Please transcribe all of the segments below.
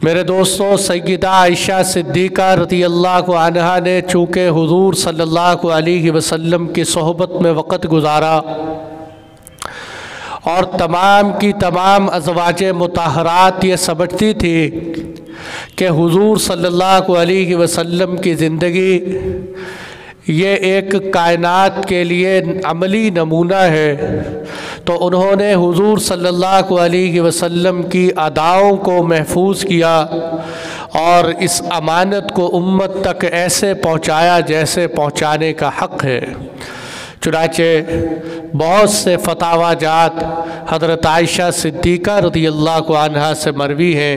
میرے دوستوں، سیدہ عائشہ صدیقہ رضی اللہ عنہا نے چونکہ حضور صلی اللہ علیہ وسلم کی صحبت میں وقت گزارا اور تمام کی تمام ازواج مطہرات یہ سمجھتی تھی کہ حضور صلی اللہ علیہ وسلم کی زندگی یہ ایک کائنات کے لیے عملی نمونہ ہے، تو انہوں نے حضور صلی اللہ علیہ وسلم کی اداؤں کو محفوظ کیا اور اس امانت کو امت تک ایسے پہنچایا جیسے پہنچانے کا حق ہے۔ چنانچہ بہت سے فتاوی جات حضرت عائشہ صدیقہ رضی اللہ عنہا سے مروی ہیں،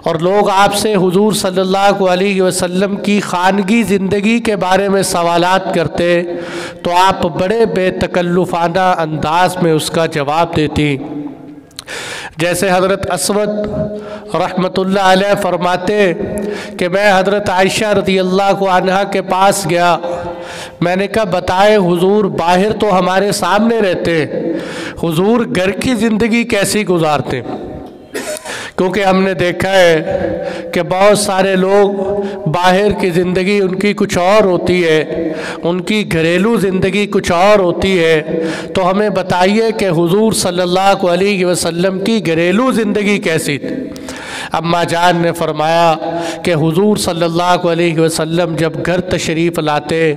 اور لوگ آپ سے حضور صلی اللہ علیہ وسلم کی خانگی زندگی کے بارے میں سوالات کرتے تو آپ بڑے بے تکلفانہ انداز میں اس کا جواب دیتی۔ جیسے حضرت اسود رحمۃ اللہ علیہ فرماتے کہ میں حضرت عائشہ رضی اللہ عنہا کے پاس گیا، میں نے کہا بتائے حضور، باہر تو ہمارے سامنے رہتے، حضور گھر کی زندگی کیسی گزارتے؟ کیونکہ ہم نے دیکھا ہے کہ بہت سارے لوگ باہر کی زندگی ان کی کچھ اور ہوتی ہے، ان کی گھریلو زندگی کچھ اور ہوتی ہے، تو ہمیں بتائیے کہ حضور صلی اللہ علیہ وسلم کی گھریلو زندگی کیسی تھی؟ اماں جان نے فرمایا کہ حضور صلی اللہ علیہ وسلم جب گھر تشریف لاتے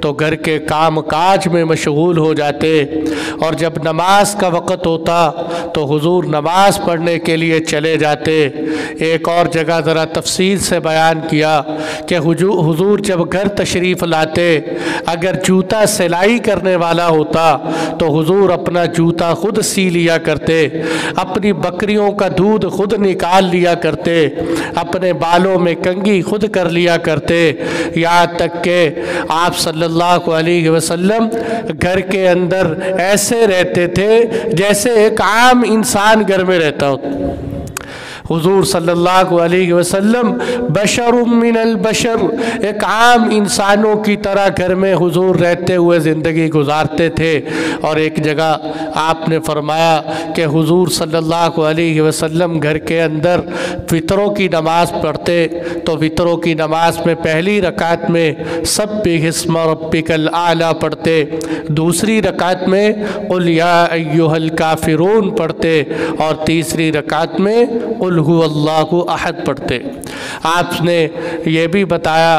تو گھر کے کام کاج میں مشغول ہو جاتے، اور جب نماز کا وقت ہوتا تو حضور نماز پڑھنے کے لیے چلے جاتے۔ ایک اور جگہ ذرا تفصیل سے بیان کیا کہ حضور جب گھر تشریف لاتے، اگر جوتا سلائی کرنے والا ہوتا تو حضور اپنا جوتا خود سی لیا کرتے، اپنی بکریوں کا دودھ خود نکال لیا کرتے، اپنے بالوں میں کنگھی خود کر لیا کرتے، یہاں تک کہ آپ صلی اللہ علیہ وسلم گھر کے اندر ایسے رہتے تھے جیسے ایک عام انسان گھر میں رہتا ہوتا۔ حضور صلی اللہ علیہ وسلم بشر من البشر، ایک عام انسانوں کی طرح گھر میں حضور رہتے ہوئے زندگی گزارتے تھے۔ اور ایک جگہ آپ نے فرمایا کہ حضور صلی اللہ علیہ وسلم گھر کے اندر وتروں کی نماز پڑھتے تو وتروں کی نماز میں پہلی رکعت میں سبح اسم ربک الاعلی پڑھتے، دوسری رکعت میں قل یا ایھا الکافرون پڑھتے، اور تیسری رکعت میں قل هو اللہ احد پڑھتے۔ آپ نے یہ بھی بتایا،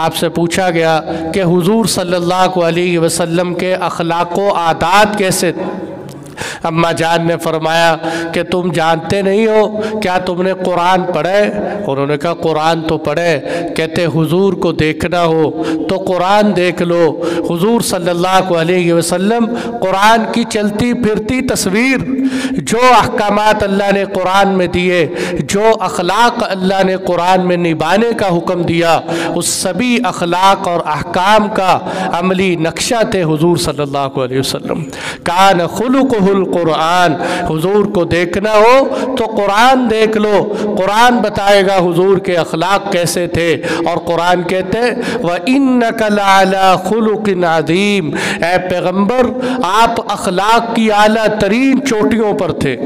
آپ سے پوچھا گیا کہ حضور صلی اللہ علیہ وسلم کے اخلاق و عادات کیسے تھے؟ اماں جان نے فرمایا کہ تم جانتے نہیں ہو کیا تم نے قرآن پڑھا ہے؟ انہوں نے کہا قرآن تو پڑھے۔ کہتے حضور کو دیکھنا ہو تو قرآن دیکھ لو۔ حضور صلی اللہ علیہ وسلم قرآن کی چلتی پھرتی تصویر، جو احکامات اللہ نے قرآن میں دیے، جو اخلاق اللہ نے قرآن میں نبھانے کا حکم دیا، اس سبھی اخلاق اور احکام کا عملی نقشہ تھے حضور صلی اللہ علیہ وسلم۔ کان خلقہ القرآن، حضور کو دیکھنا ہو تو قرآن دیکھ لو، قرآن بتائے گا حضور کے اخلاق کیسے تھے۔ اور قرآن کہتے وَإِنَّكَ لَعَلَىٰ خُلُقٍ عَظِيمٍ، اے پیغمبر آپ اخلاق کی اعلیٰ ترین چوٹیوں پر تھے۔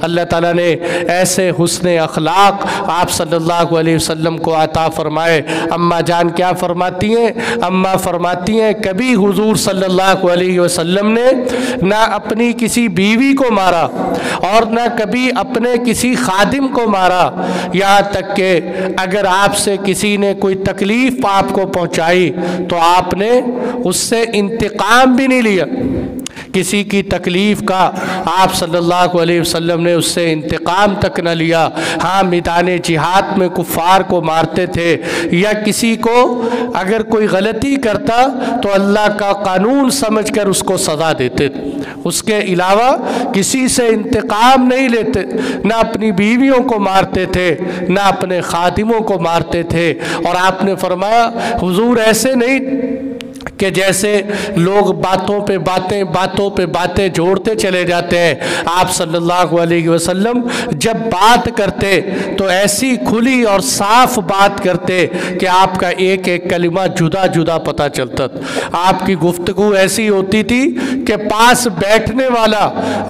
اللہ تعالیٰ نے ایسے حسن اخلاق آپ صلی اللہ علیہ وسلم کو عطا فرمائے۔ اماں جان کیا فرماتی ہیں؟ اماں فرماتی ہیں کبھی حضور صلی اللہ علیہ وسلم نے نہ اپنی کسی بیوی کو مارا اور نہ کبھی اپنے کسی خادم کو مارا، یہاں تک کہ اگر آپ سے کسی نے کوئی تکلیف آپ کو پہنچائی تو آپ نے اس سے انتقام بھی نہیں لیا۔ کسی کی تکلیف کا آپ صلی اللہ علیہ وسلم نے اس سے انتقام تک نہ لیا۔ ہاں میدان جہاد میں کفار کو مارتے تھے، یا کسی کو اگر کوئی غلطی کرتا تو اللہ کا قانون سمجھ کر اس کو سزا دیتے تھے، اس کے علاوہ کسی سے انتقام نہیں لیتے، نہ اپنی بیویوں کو مارتے تھے نہ اپنے خادموں کو مارتے تھے۔ اور آپ نے فرمایا حضور ایسے نہیں کہ جیسے لوگ باتوں پہ باتیں جوڑتے چلے جاتے ہیں، آپ صلی اللہ علیہ وسلم جب بات کرتے تو ایسی کھلی اور صاف بات کرتے کہ آپ کا ایک ایک کلمہ جدا جدا پتہ چلتا۔ آپ کی گفتگو ایسی ہوتی تھی کہ پاس بیٹھنے والا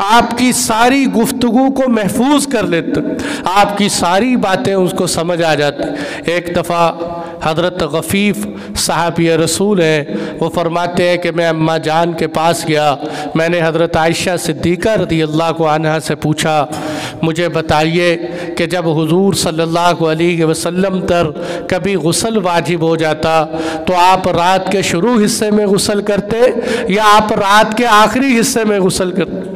آپ کی ساری گفتگو کو محفوظ کر لیتا، آپ کی ساری باتیں اس کو سمجھ آ جاتی۔ ایک دفعہ حضرت غفیف صحابی رسول ہیں، وہ فرماتے ہیں کہ میں اماں جان کے پاس گیا، میں نے حضرت عائشہ صدیقہ رضی اللہ عنہا سے پوچھا، مجھے بتائیے کہ جب حضور صلی اللہ علیہ وسلم پر کبھی غسل واجب ہو جاتا تو آپ رات کے شروع حصے میں غسل کرتے یا آپ رات کے آخری حصے میں غسل کرتے؟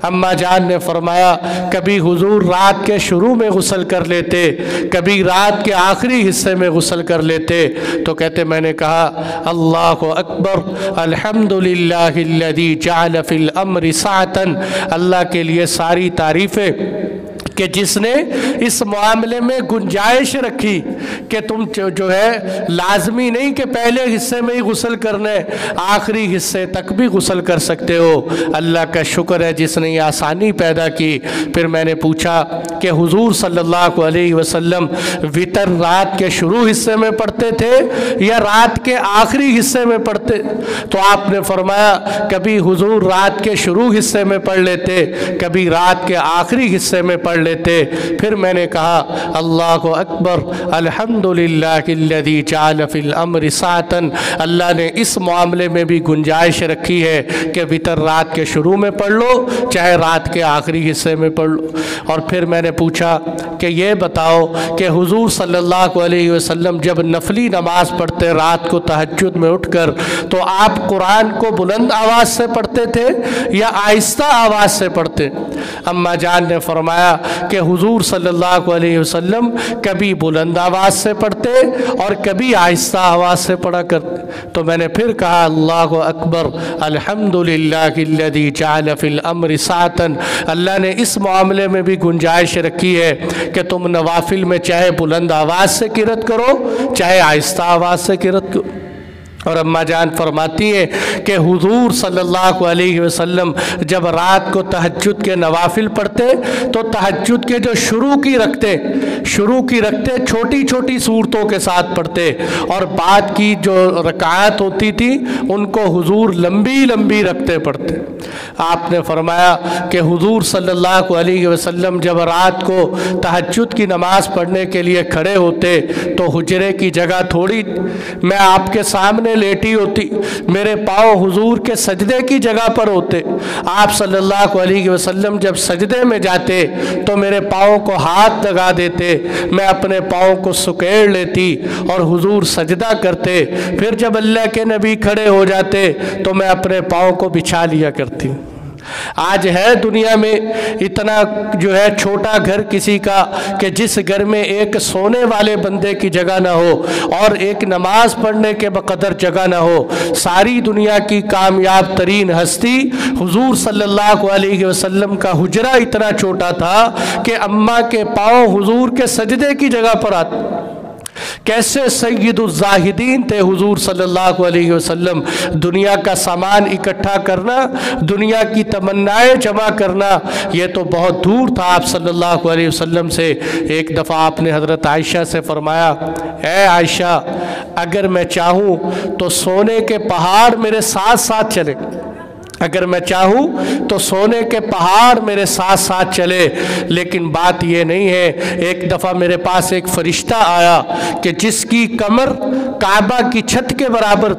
اماں جان نے فرمایا کبھی حضور رات کے شروع میں غسل کر لیتے، کبھی رات کے آخری حصے میں غسل کر لیتے۔ تو کہتے میں نے کہا اللہ اکبر، الحمدللہ الذی جعل فی الامر سعۃ، اللہ کے لیے ساری تعریفیں کہ جس نے اس معاملے میں گنجائش رکھی کہ تم جو ہے لازمی نہیں کہ پہلے حصے میں ہی غسل کرنے، آخری حصے تک بھی غسل کر سکتے ہو۔ اللہ کا شکر ہے جس نے یہ آسانی پیدا کی۔ پھر میں نے پوچھا کہ حضور صلی اللہ علیہ وسلم وتر رات کے شروع حصے میں پڑھتے تھے یا رات کے آخری حصے میں پڑھتے؟ تو آپ نے فرمایا کبھی حضور رات کے شروع حصے میں پڑھ لیتے، کبھی رات کے آخری حصے میں پڑھ لیتے۔ پھر میں نے کہا اللہ اکبر، الحمدللہ الذی جعل فی الامر سعۃ، اللہ نے اس معاملے میں بھی گنجائش رکھی ہے کہ وتر رات کے شروع میں پڑھ لو چاہے رات کے آخری حصے میں پڑھ لو۔ اور پھر میں نے پوچھا کہ یہ بتاؤ کہ حضور صلی اللہ علیہ وسلم جب نفلی نماز پڑھتے رات کو تہجد میں اٹھ کر تو آپ قرآن کو بلند آواز سے پڑھتے تھے یا آہستہ آواز سے پڑھتے؟ اماں جان نے فرمایا کہ حضور صلی اللہ علیہ وسلم کبھی بلند آواز سے پڑھتے اور کبھی آہستہ آواز سے پڑھا کرتے۔ تو میں نے پھر کہا اللہ اکبر، الحمدللہ الذی جعل فی الامر سعۃ، اللہ نے اس معاملے میں بھی گنجائش رکھی ہے کہ تم نوافل میں چاہے بلند آواز سے قرأت کرو چاہے آہستہ آواز سے قرأت کرو۔ اور اماں جان فرماتی ہیں کہ حضور صلی اللہ علیہ وسلم جب رات کو تہجد کے نوافل پڑھتے تو تہجد کے جو شروع کی رکھتے چھوٹی چھوٹی صورتوں کے ساتھ پڑھتے، اور بعد کی جو رکعات ہوتی تھی ان کو حضور لمبی لمبی رکھتے پڑھتے۔ آپ نے فرمایا کہ حضور صلی اللہ علیہ وسلم جب رات کو تہجد کی نماز پڑھنے کے لیے کھڑے ہوتے تو حجرے کی جگہ تھوڑی، میں آپ کے سامنے لیٹی ہوتی، میرے پاؤں حضور کے سجدے کی جگہ پر ہوتے، آپ صلی اللہ علیہ وسلم جب سجدے میں جاتے تو میرے پاؤں کو ہاتھ لگا دیتے، میں اپنے پاؤں کو سکیڑ لیتی اور حضور سجدہ کرتے، پھر جب اللہ کے نبی کھڑے ہو جاتے تو میں اپنے پاؤں کو بچھا لیا کرتی۔ آج ہے دنیا میں اتنا جو ہے چھوٹا گھر کسی کا کہ جس گھر میں ایک سونے والے بندے کی جگہ نہ ہو اور ایک نماز پڑھنے کے بقدر جگہ نہ ہو۔ ساری دنیا کی کامیاب ترین ہستی حضور صلی اللہ علیہ وسلم کا حجرہ اتنا چھوٹا تھا کہ اماں کے پاؤں حضور کے سجدے کی جگہ پر آتے۔ کیسے سید الزاہدین تھے حضور صلی اللہ علیہ وسلم، دنیا کا سامان اکٹھا کرنا، دنیا کی تمنائیں جمع کرنا یہ تو بہت دور تھا آپ صلی اللہ علیہ وسلم سے۔ ایک دفعہ آپ نے حضرت عائشہ سے فرمایا، اے عائشہ اگر میں چاہوں تو سونے کے پہاڑ میرے ساتھ ساتھ چلے، اگر میں چاہوں تو سونے کے پہاڑ میرے ساتھ ساتھ چلے، لیکن بات یہ نہیں ہے۔ ایک دفعہ میرے پاس ایک فرشتہ آیا کہ جس کی کمر کعبہ کی چھت کے برابر،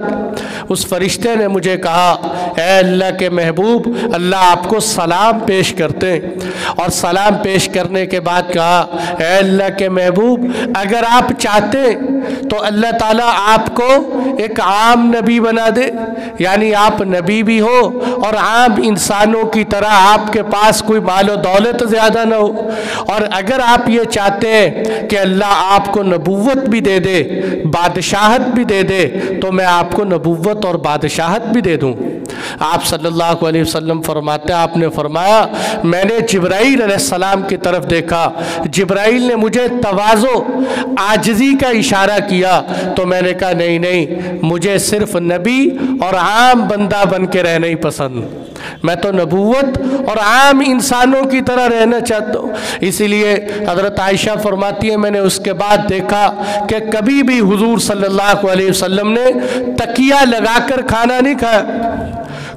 اس فرشتے نے مجھے کہا اے اللہ کے محبوب، اللہ آپ کو سلام پیش کرتے ہیں، اور سلام پیش کرنے کے بعد کہا اے اللہ کے محبوب اگر آپ چاہتے تو اللہ تعالیٰ آپ کو ایک عام نبی بنا دے، یعنی آپ نبی بھی ہو اور عام انسانوں کی طرح آپ کے پاس کوئی مال و دولت زیادہ نہ ہو، اور اگر آپ یہ چاہتے ہیں کہ اللہ آپ کو نبوت بھی دے دے بادشاہت بھی دے دے تو میں آپ کو نبوت اور بادشاہت بھی دے دوں۔ آپ صلی اللہ علیہ وسلم فرماتے ہیں، آپ نے فرمایا میں نے جبرائیل علیہ السلام کی طرف دیکھا، جبرائیل نے مجھے تواضع عاجزی کا اشارہ پیدا کیا تو میں نے کہا نہیں نہیں، مجھے صرف نبی اور عام بندہ بن کے رہنا ہی پسند، میں تو نبوت اور عام انسانوں کی طرح رہنا چاہتا ہوں۔ اسی لیے حضرت عائشہ فرماتی ہے میں نے اس کے بعد دیکھا کہ کبھی بھی حضور صلی اللہ علیہ وسلم نے تکیہ لگا کر کھانا نہیں کھایا،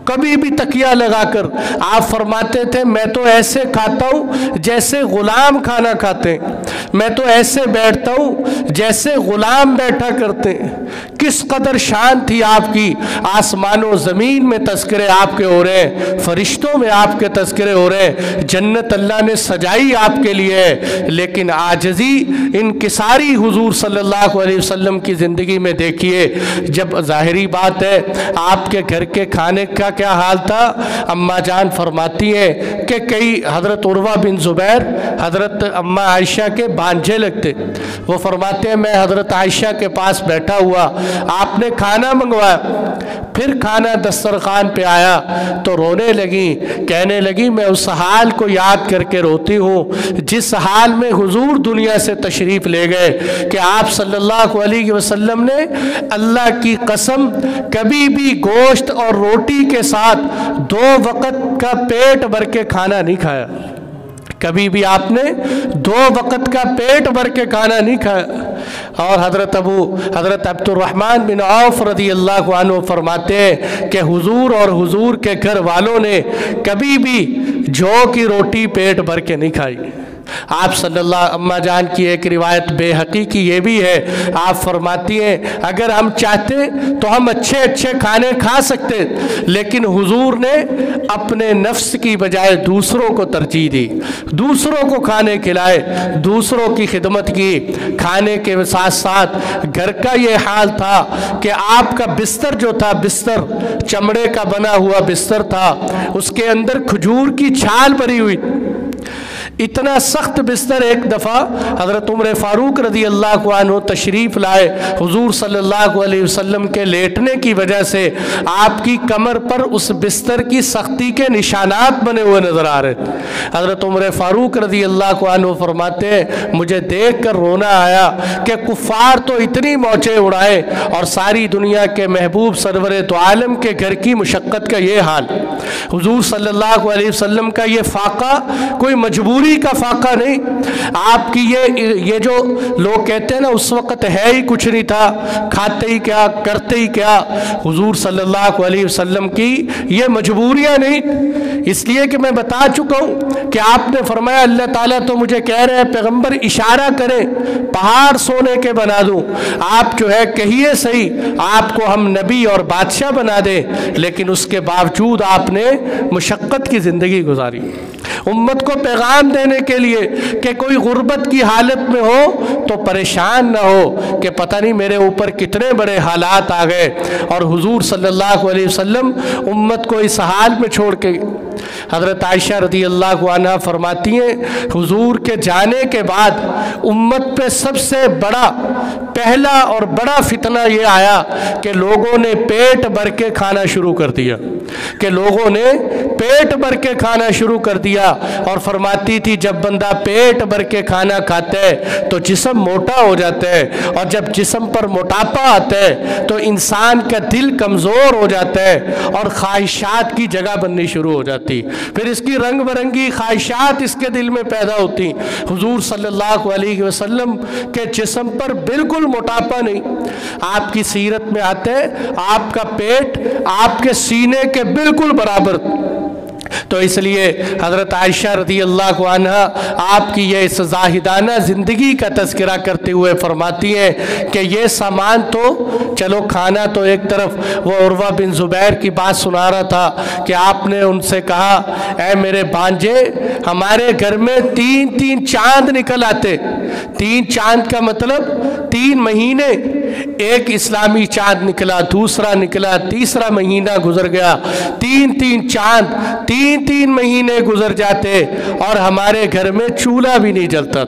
کبھی بھی تکیہ لگا کر۔ آپ فرماتے تھے میں تو ایسے کھاتا ہوں جیسے غلام کھانا کھاتے ہیں، میں تو ایسے بیٹھتا ہوں جیسے غلام بیٹھا کرتے ہیں۔ کس قدر شان تھی آپ کی، آسمان و زمین میں تذکرے آپ کے ہو رہے ہیں، فرشتوں میں آپ کے تذکرے ہو رہے ہیں، جنت اللہ نے سجائی آپ کے لیے، لیکن عاجزی انکساری حضور صلی اللہ علیہ وسلم کی زندگی میں دیکھیے۔ جب ظاہری بات ہے آپ کے گھر کے کھانے کا کیا حال تھا، اماں جان فرماتی ہیں کہ کئی حضرت عروہ بن زبیر حضرت اماں عائشہ کے بانجھے لگتے، وہ فرماتے ہیں میں حضرت عائشہ کے پاس بیٹھا ہوا، آپ نے کھانا منگوایا، پھر کھانا دسترخوان پہ آیا تو رونے لگی، کہنے لگی میں اس حال کو یاد کر کے روتی ہوں جس حال میں حضور دنیا سے تشریف لے گئے، کہ آپ صلی اللہ علیہ وسلم نے اللہ کی قسم کبھی بھی گوشت اور روٹی کے ساتھ 2 وقت کا پیٹ بھر کے کھانا نہیں کھایا، کبھی بھی آپ نے 2 وقت کا پیٹ بھر کے کھانا نہیں کھایا۔ اور حضرت عبد الرحمن بن عوف رضی اللہ عنہ فرماتے ہیں کہ حضور اور حضور کے گھر والوں نے کبھی بھی جو کی روٹی پیٹ بھر کے نہیں کھائی۔ آپ صلی اللہ، اماں جان کی ایک روایت بے حقی کی یہ بھی ہے، آپ فرماتی ہیں اگر ہم چاہتے تو ہم اچھے اچھے کھانے کھا سکتے، لیکن حضور نے اپنے نفس کی بجائے دوسروں کو ترجیح دی، دوسروں کو کھانے کھلائے، دوسروں کی خدمت کی۔ کھانے کے ساتھ ساتھ گھر کا یہ حال تھا کہ آپ کا بستر جو تھا، بستر چمڑے کا بنا ہوا بستر تھا، اس کے اندر کھجور کی چھال بھری ہوئی، اتنا سخت بستر۔ ایک دفعہ حضرت عمر فاروق رضی اللہ عنہ تشریف لائے، حضور صلی اللہ علیہ وسلم کے لیٹنے کی وجہ سے آپ کی کمر پر اس بستر کی سختی کے نشانات بنے ہوئے نظر آ رہے تھے۔ حضرت عمر فاروق رضی اللہ عنہ فرماتے ہیں مجھے دیکھ کر رونا آیا کہ کفار تو اتنی موجیں اڑائے اور ساری دنیا کے محبوب سرور دو عالم کے گھر کی مشقت کا یہ حال، حضور صلی اللہ علیہ وسلم کا یہ فاقہ کوئی مجبوری کا فاقہ نہیں، آپ کی یہ جو لوگ کہتے ہیں نا اس وقت ہے ہی کچھ نہیں تھا، کھاتے ہی کیا کرتے ہی کیا، حضور صلی اللہ علیہ وسلم کی یہ مجبوریاں نہیں، اس لیے کہ میں بتا چکا ہوں کہ آپ نے فرمایا اللہ تعالیٰ تو مجھے کہہ رہے ہیں پیغمبر اشارہ کریں پہاڑ سونے کے بنا دوں، آپ جو ہے کہیے صحیح آپ کو ہم نبی اور بادشاہ بنا دیں، لیکن اس کے باوجود آپ نے مشقت کی زندگی گزاری امت کو پیغام دینے کے لیے کہ کوئی غربت کی حالت میں ہو تو پریشان نہ ہو کہ پتہ نہیں میرے اوپر کتنے بڑے حالات آ گئے، اور حضور صلی اللہ علیہ وسلم امت کو اس حال میں چھوڑ کے۔ حضرت عائشہ رضی اللہ عنہ فرماتی ہیں حضور کے جانے کے بعد امت پہ سب سے بڑا پہلا اور بڑا فتنہ یہ آیا کہ لوگوں نے پیٹ بھر کے کھانا شروع کر دیا، کہ لوگوں نے پیٹ بھر کے کھانا شروع کر دیا، اور فرماتی تھی جب بندہ پیٹ بھر کے کھانا کھاتا ہے تو جسم موٹا ہو جاتا ہے، اور جب جسم پر موٹاپا آتا ہے تو انسان کا دل کمزور ہو جاتا ہے اور خواہشات کی جگہ بننی شروع ہو جاتی، پھر اس کی رنگ برنگی خواہشات اس کے دل میں پیدا ہوتی۔ حضور صلی اللہ علیہ وسلم کے جسم پر بالکل موٹاپا نہیں، آپ کی سیرت میں آتے ہیں آپ کا پیٹ آپ کے سینے کے بالکل برابر، تو اس لیے حضرت عائشہ رضی اللہ عنہ آپ کی یہ اس زاہدانہ زندگی کا تذکرہ کرتے ہوئے فرماتی ہیں کہ یہ سامان تو چلو کھانا تو ایک طرف، وہ عروہ بن زبیر کی بات سنا رہا تھا کہ آپ نے ان سے کہا اے میرے بانجے ہمارے گھر میں 3 چاند نکل آتے، 3 چاند کا مطلب 3 مہینے، ایک اسلامی چاند نکلا، دوسرا نکلا، تیسرا مہینہ گزر گیا، 3 چاند 3 مہینے گزر جاتے اور ہمارے گھر میں چولہا بھی نہیں جلتا،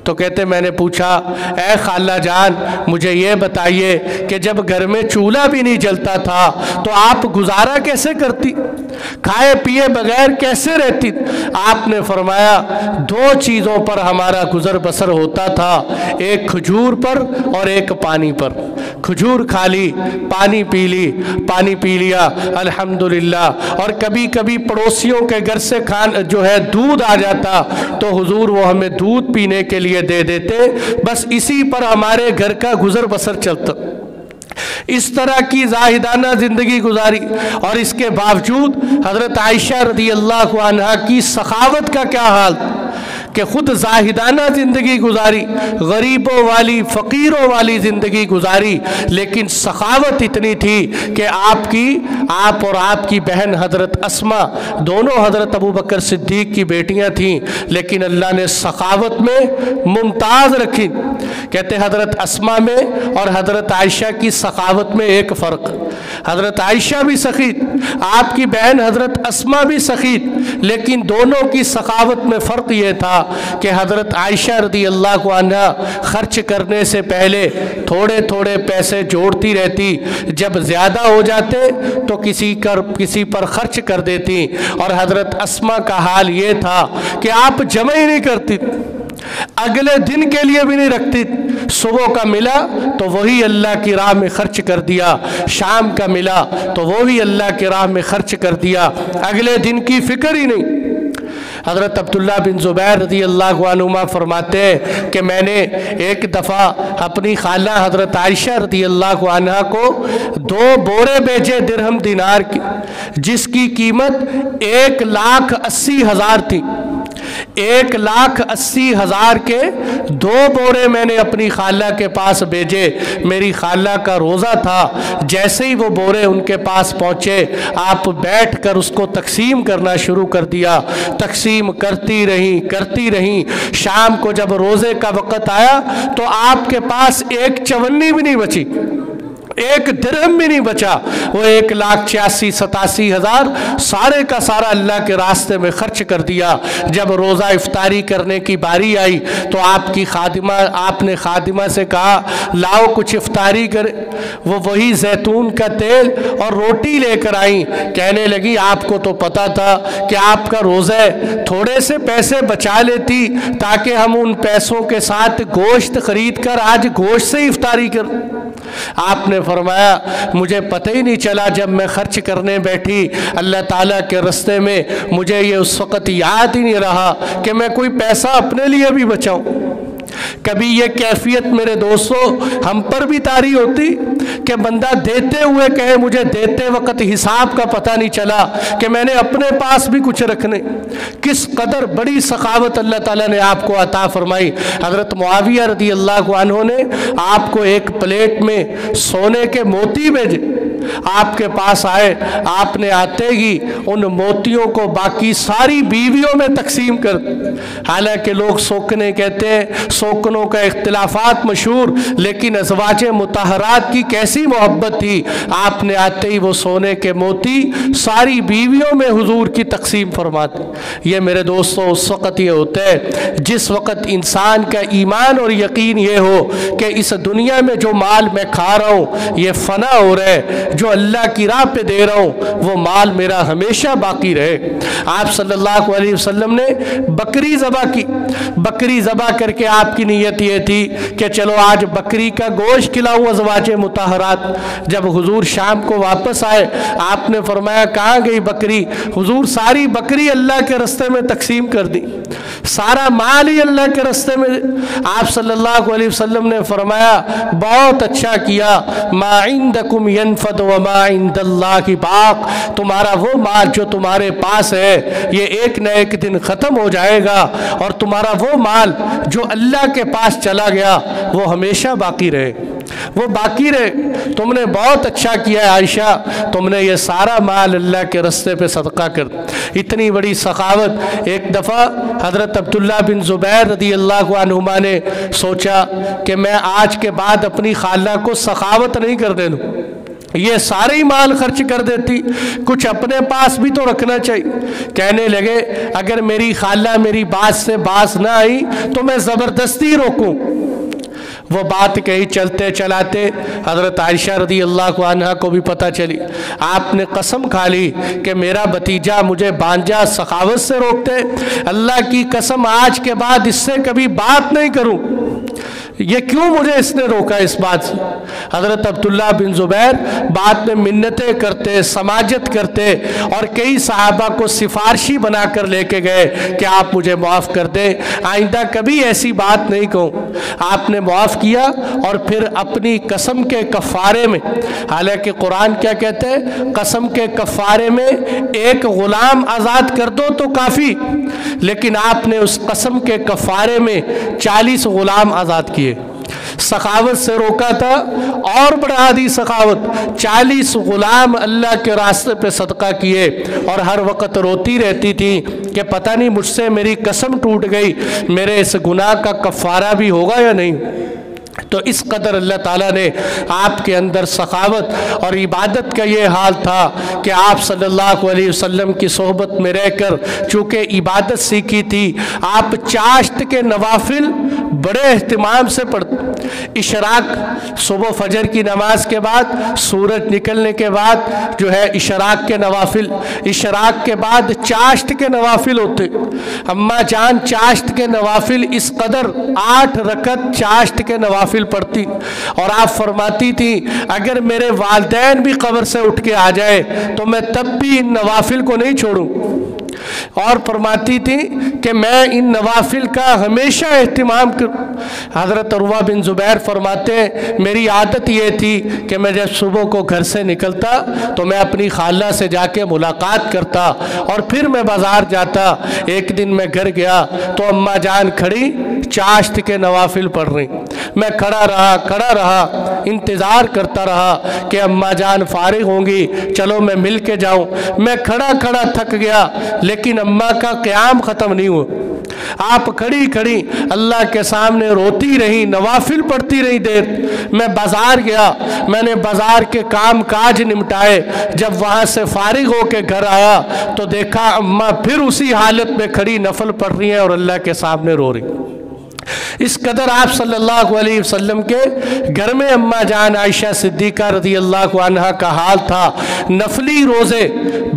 تو کہتے میں نے پوچھا اے خالہ جان مجھے یہ بتائیے کہ جب گھر میں چولہا بھی نہیں جلتا تھا تو آپ گزارا کیسے کرتی، کھائے پیے بغیر کیسے رہتی؟ آپ نے فرمایا دو چیزوں پر ہمارا گزر بسر ہوتا تھا، ایک کھجور پر اور ایک پانی پر۔ کھجور کھا لی، پانی پی لی، پانی پی لیا الحمدللہ، اور کبھی کبھی پڑوسیوں کے گھر سے دودھ آ جاتا تو حضور وہ ہمیں دودھ پینے کے لیے دے دیتے، بس اسی پر ہمارے گھر کا گزر بسر چلتا۔ اس طرح کی زاہدانہ زندگی گزاری، اور اس کے باوجود حضرت عائشہ رضی اللہ عنہا کی سخاوت کا کیا حال کہ خود زاہدانہ زندگی گزاری، غریبوں والی فقیروں والی زندگی گزاری، لیکن سخاوت اتنی تھی کہ آپ اور آپ کی بہن حضرت اسما دونوں حضرت ابوبکر صدیق کی بیٹیاں تھیں، لیکن اللہ نے سخاوت میں ممتاز رکھی۔ کہتے حضرت اسما میں اور حضرت عائشہ کی سخاوت میں ایک فرق، حضرت عائشہ بھی سخیت، آپ کی بہن حضرت اسما بھی سخیت، لیکن دونوں کی سخاوت میں فرق یہ تھا کہ حضرت عائشہ رضی اللہ عنہا خرچ کرنے سے پہلے تھوڑے تھوڑے پیسے جوڑتی رہتی، جب زیادہ ہو جاتے تو کسی پر خرچ کر دیتی، اور حضرت اسما کا حال یہ تھا کہ آپ جمع ہی نہیں کرتی، اگلے دن کے لیے بھی نہیں رکھتی، صبح کا ملا تو وہی اللہ کی راہ میں خرچ کر دیا، شام کا ملا تو وہی اللہ کی راہ میں خرچ کر دیا، اگلے دن کی فکر ہی نہیں۔ حضرت عبداللہ بن زبیر رضی اللہ عنہما فرماتے ہیں کہ میں نے ایک دفعہ اپنی خالہ حضرت عائشہ رضی اللہ عنہا کو 2 بورے بھیجے درہم دینار کی، جس کی قیمت 1,80,000 تھی۔ 1,80,000 کے 2 بورے میں نے اپنی خالہ کے پاس بھیجے۔ میری خالہ کا روزہ تھا، جیسے ہی وہ بورے ان کے پاس پہنچے آپ بیٹھ کر اس کو تقسیم کرنا شروع کر دیا، تقسیم کرتی رہیں۔ شام کو جب روزے کا وقت آیا تو آپ کے پاس 1 چونی بھی نہیں بچی، 1 درہم بھی نہیں بچا، وہ 1,86,87,000 سارے کا سارا اللہ کے راستے میں خرچ کر دیا۔ جب روزہ افطاری کرنے کی باری آئی تو آپ نے خادمہ سے کہا لاؤ کچھ افطاری کرے، وہ وہی زیتون کا تیل اور روٹی لے کر آئیں، کہنے لگی آپ کو تو پتا تھا کہ آپ کا روزہ ہے، تھوڑے سے پیسے بچا لیتی تاکہ ہم ان پیسوں کے ساتھ گوشت خرید کر آج گوشت سے افطاری کر۔ آپ نے فرمایا مجھے پتہ ہی نہیں چلا، جب میں خرچ کرنے بیٹھی اللہ تعالیٰ کے راستے میں مجھے یہ اس وقت یاد ہی نہیں رہا کہ میں کوئی پیسہ اپنے لیے بھی بچاؤں۔ کبھی یہ کیفیت میرے دوستو ہم پر بھی طاری ہوتی کہ بندہ دیتے ہوئے کہے مجھے دیتے وقت حساب کا پتہ نہیں چلا کہ میں نے اپنے پاس بھی کچھ رکھنے۔ کس قدر بڑی سخاوت اللہ تعالیٰ نے آپ کو عطا فرمائی۔ حضرت معاویہ رضی اللہ عنہ نے آپ کو ایک پلیٹ میں سونے کے موتی بھیجے، آپ کے پاس آئے، آپ نے آتے ہی ان موتیوں کو باقی ساری بیویوں میں تقسیم کر، حالانکہ لوگ سوکنے کہتے ہیں، سوکنوں کا اختلافات مشہور، لیکن ازواج مطہرات کی کیسی محبت تھی، آپ نے آتے ہی وہ سونے کے موتی ساری بیویوں میں حضور کی تقسیم فرماتے۔ یہ میرے دوستو اس وقت یہ ہوتا ہے جس وقت انسان کا ایمان اور یقین یہ ہو کہ اس دنیا میں جو مال میں کھا رہا ہوں یہ فنا ہو رہا ہے، جو اللہ کی راہ پہ دے رہا ہوں وہ مال میرا ہمیشہ باقی رہے۔ آپ صلی اللہ علیہ وسلم نے بکری ذبح کی، بکری ذبح کر کے آپ کی نیت یہ تھی کہ چلو آج بکری کا گوشت کھلاؤں ازواج مطہرات۔ جب حضور شام کو واپس آئے آپ نے فرمایا کہاں گئی بکری؟ حضور ساری بکری اللہ کے راستے میں تقسیم کر دی، سارا مال ہی اللہ کے راستے میں۔ آپ صلی اللہ علیہ وسلم نے فرمایا بہت اچھا کیا، ما عندکم ینفد وما عند اللہ باق، تمہارا وہ مال جو تمہارے پاس ہے یہ ایک نہ ایک دن ختم ہو جائے گا، اور تمہارا وہ مال جو اللہ کے پاس چلا گیا وہ ہمیشہ باقی رہے، وہ باقی رہے۔ تم نے بہت اچھا کیا ہے عائشہ، تم نے یہ سارا مال اللہ کے راستے پہ صدقہ کر۔ اتنی بڑی سخاوت۔ ایک دفعہ حضرت عبداللہ بن زبیر رضی اللہ عنہما نے سوچا کہ میں آج کے بعد اپنی خالہ کو سخاوت نہیں کر دے دوں، یہ سارے ہی مال خرچ کر دیتی، کچھ اپنے پاس بھی تو رکھنا چاہیے۔ کہنے لگے اگر میری خالہ میری بات سے باز نہ آئی تو میں زبردستی روکوں۔ وہ بات کہی، چلتے چلاتے حضرت عائشہ رضی اللہ عنہا کو بھی پتہ چلی۔ آپ نے قسم کھا لی کہ میرا بھتیجا مجھے بانجا سخاوت سے روکتے، اللہ کی قسم آج کے بعد اس سے کبھی بات نہیں کروں، یہ کیوں مجھے اس نے روکا اس بات سے۔ حضرت عبداللہ بن زبیر بعد میں منتیں کرتے، سماجت کرتے اور کئی صحابہ کو سفارشی بنا کر لے کے گئے کہ آپ مجھے معاف کر دیں، آئندہ کبھی ایسی بات نہیں کہوں۔ آپ نے معاف کیا اور پھر اپنی قسم کے کفارے میں، حالانکہ قرآن کیا کہتے ہیں، قسم کے کفارے میں ایک غلام آزاد کر دو تو کافی، لیکن آپ نے اس قسم کے کفارے میں 40 غلام آزاد کیے۔ سخاوت سے روکا تھا اور بڑھا دی سخاوت، 40 غلام اللہ کے راستے پہ صدقہ کیے، اور ہر وقت روتی رہتی تھی کہ پتہ نہیں مجھ سے میری قسم ٹوٹ گئی، میرے اس گناہ کا کفارہ بھی ہوگا یا نہیں۔ تو اس قدر اللہ تعالیٰ نے آپ کے اندر سخاوت اور عبادت کا یہ حال تھا کہ آپ صلی اللہ علیہ وسلم کی صحبت میں رہ کر چونکہ عبادت سیکھی تھی، آپ چاشت کے نوافل بڑے اہتمام سے پڑھتے۔ اشراق، صبح فجر کی نماز کے بعد، سورج نکلنے کے بعد جو ہے اشراق کے نوافل، اشراق کے بعد چاشت کے نوافل ہوتے۔ اماں جان چاشت کے نوافل اس قدر 8 رکعت چاشت کے نوافل پڑھتی، اور آپ فرماتی تھی اگر میرے والدین بھی قبر سے اٹھ کے آ جائے تو میں تب بھی ان نوافل کو نہیں چھوڑوں، اور فرماتی تھی کہ میں ان نوافل کا ہمیشہ اہتمام کروں۔ حضرت عروہ بن زبیر فرماتے ہیں میری عادت یہ تھی کہ میں جب صبح کو گھر سے نکلتا تو میں اپنی خالہ سے جا کے ملاقات کرتا اور پھر میں بازار جاتا۔ ایک دن میں گھر گیا تو اماں جان کھڑی چاشت کے نوافل پڑھ رہی، میں کھڑا رہا انتظار کرتا رہا کہ اماں جان فارغ ہوں گی، چلو میں مل کے جاؤں۔ میں کھڑا تھک گیا لیکن اماں کا قیام ختم نہیں ہوا، آپ کھڑی اللہ کے سامنے روتی رہی، نوافل پڑھتی رہی دیر۔ میں بازار گیا، میں نے بازار کے کام کاج نمٹائے، جب وہاں سے فارغ ہو کے گھر آیا تو دیکھا اماں پھر اسی حالت میں کھڑی نفل پڑھ رہی ہیں اور اللہ کے سامنے رو رہی۔ اس قدر آپ صلی اللہ علیہ وسلم کے گھر میں اماں جان عائشہ صدیقہ رضی اللہ عنہا کا حال تھا، نفلی روزے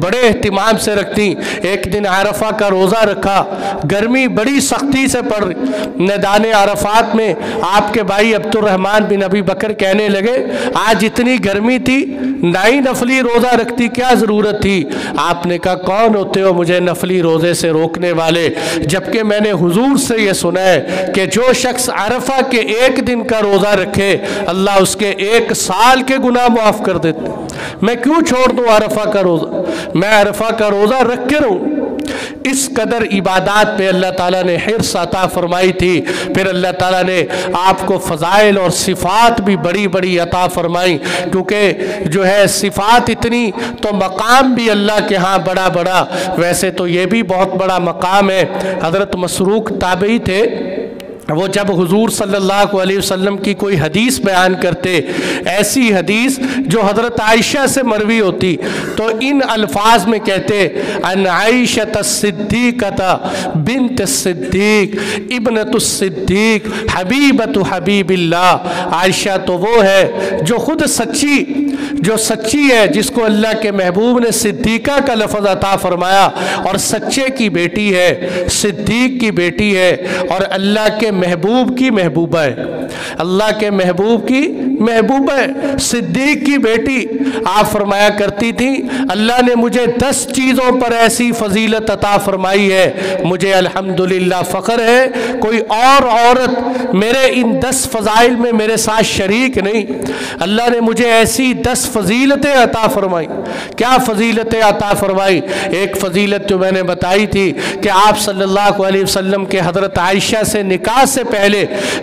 بڑے اہتمام سے رکھتی۔ ایک دن عرفہ کا روزہ رکھا، گرمی بڑی سختی سے پڑ رہی، میدان عرفات میں آپ کے بھائی عبد الرحمن بن ابی بکر کہنے لگے آج اتنی گرمی تھی نہ ہی نفلی روزہ رکھتی، کیا ضرورت تھی؟ آپ نے کہا کون ہوتے ہو مجھے نفلی روزے سے روکنے والے، جبکہ میں نے حضور سے یہ سنا ہے کہ جو شخص عرفہ کے ایک دن کا روزہ رکھے اللہ اس کے 1 سال کے گناہ معاف کر دیتے۔ میں کیوں چھوڑ دوں عرفہ کا روزہ، میں عرفہ کا روزہ رکھ کے رہوں۔ اس قدر عبادات پہ اللہ تعالیٰ نے حرص عطا فرمائی تھی۔ پھر اللہ تعالیٰ نے آپ کو فضائل اور صفات بھی بڑی عطا فرمائی، کیونکہ جو ہے صفات اتنی تو مقام بھی اللہ کے ہاں بڑا، ویسے تو یہ بھی بہت بڑا مقام ہے۔ حضرت مسروق تابعی تھے، وہ جب حضور صلی اللہ علیہ وسلم کی کوئی حدیث بیان کرتے، ایسی حدیث جو حضرت عائشہ سے مروی ہوتی، تو ان الفاظ میں کہتے ان عائشہ الصدیقۃ بنت الصدیق ابنۃ الصدیق حبیبۃ حبیب اللہ۔ عائشہ تو وہ ہے جو خود سچی ہے، جس کو اللہ کے محبوب نے صدیقہ کا لفظ عطا فرمایا، اور سچے کی بیٹی ہے، صدیق کی بیٹی ہے، اور اللہ کے محبوب کی محبوبہ ہے، اللہ کے محبوب کی محبوبہ ہے، صدیق کی بیٹی۔ آپ فرمایا کرتی تھی اللہ نے مجھے 10 چیزوں پر ایسی فضیلت عطا فرمائی ہے، مجھے الحمدللہ فخر ہے کوئی اور عورت میرے ان 10 فضائل میں میرے ساتھ شریک نہیں۔ اللہ نے مجھے ایسی 10 فضیلتیں عطا فرمائی۔ کیا فضیلتیں عطا فرمائی؟ ایک فضیلت جو میں نے بتائی تھی کہ آپ صلی اللہ علیہ وسلم کے حضرت عائشہ سے نکاح سے پہلے